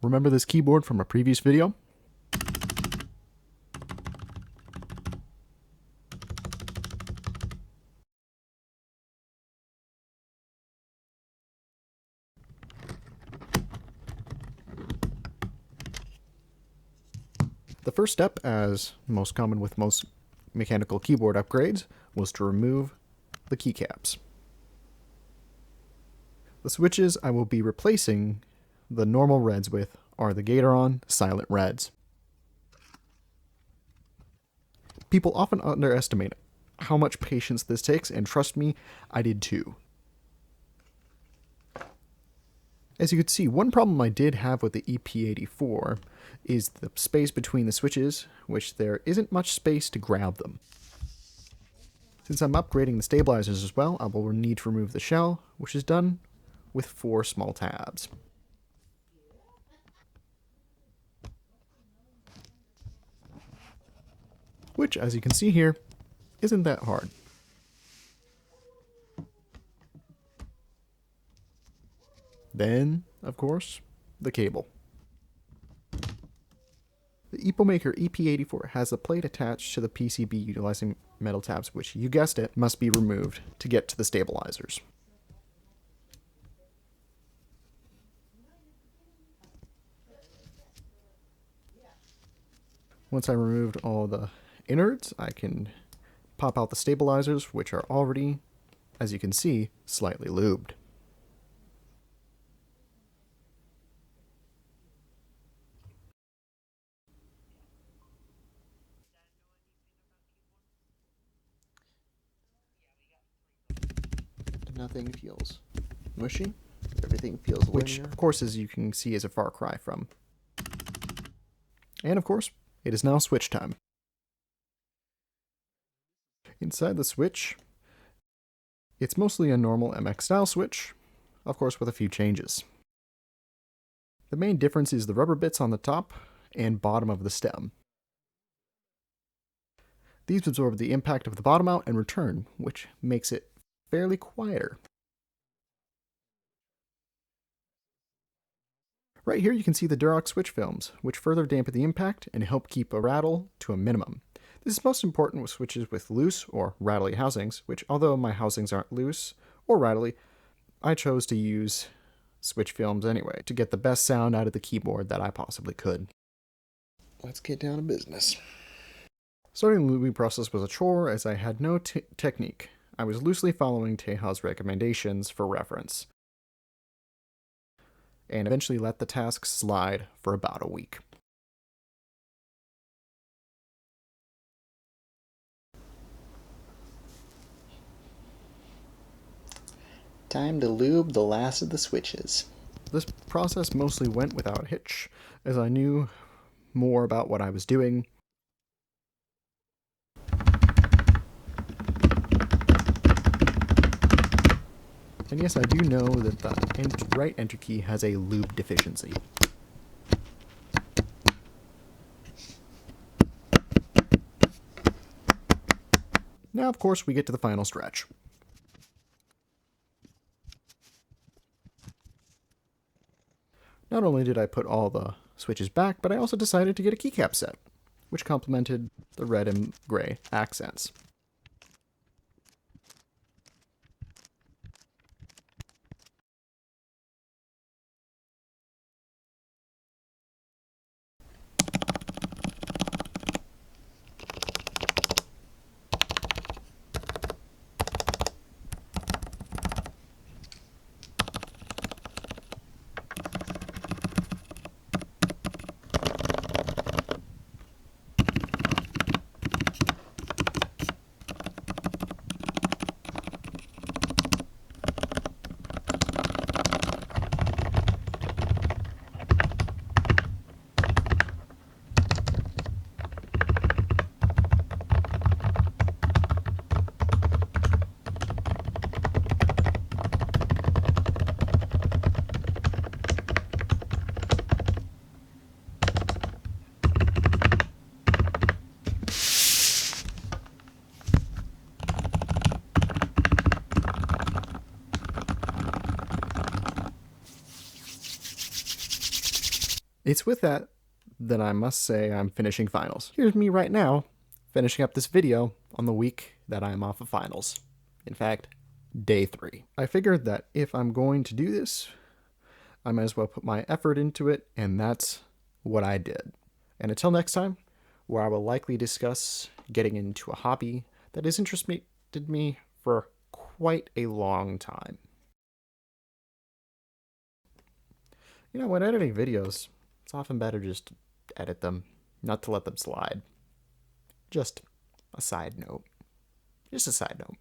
Remember this keyboard from a previous video? The first step, as most common with most mechanical keyboard upgrades, was to remove the keycaps. The switches I will be replacing the normal reds with are the Gatoron Silent Reds. People often underestimate how much patience this takes, and trust me, I did too. As you can see, one problem I did have with the EP84 is the space between the switches, which there isn't much space to grab them. Since I'm upgrading the stabilizers as well, I will need to remove the shell, which is done with 4 small tabs. Which, as you can see here, isn't that hard. Then, of course, the cable. The Epomaker EP84 has a plate attached to the PCB utilizing metal tabs, which, you guessed it, must be removed to get to the stabilizers. Once I removed all the innards, I can pop out the stabilizers, which are already, as you can see, slightly lubed. Nothing feels mushy. Everything feels linear. Which, of course, as you can see, is a far cry from. And, of course, it is now switch time. Inside the switch, it's mostly a normal MX style switch, of course with a few changes. The main difference is the rubber bits on the top and bottom of the stem. These absorb the impact of the bottom out and return, which makes it fairly quieter. Right here you can see the Durox switch films, which further dampen the impact and help keep a rattle to a minimum. This is most important with switches with loose or rattly housings, which, although my housings aren't loose or rattly, I chose to use switch films anyway to get the best sound out of the keyboard that I possibly could. Let's get down to business. Starting the lubing process was a chore, as I had no technique. I was loosely following Teja's recommendations for reference, and eventually let the task slide for about a week. Time to lube the last of the switches. This process mostly went without a hitch, as I knew more about what I was doing. And yes, I do know that the right enter key has a lube deficiency. Now, of course, we get to the final stretch. Not only did I put all the switches back, but I also decided to get a keycap set, which complemented the red and gray accents. It's with that I must say I'm finishing finals. Here's me right now, finishing up this video on the week that I'm off of finals. In fact, day 3. I figured that if I'm going to do this, I might as well put my effort into it, and that's what I did. And until next time, where I will likely discuss getting into a hobby that has interested me for quite a long time. You know, when editing videos, it's often better just to edit them, not to let them slide. Just a side note. Just a side note.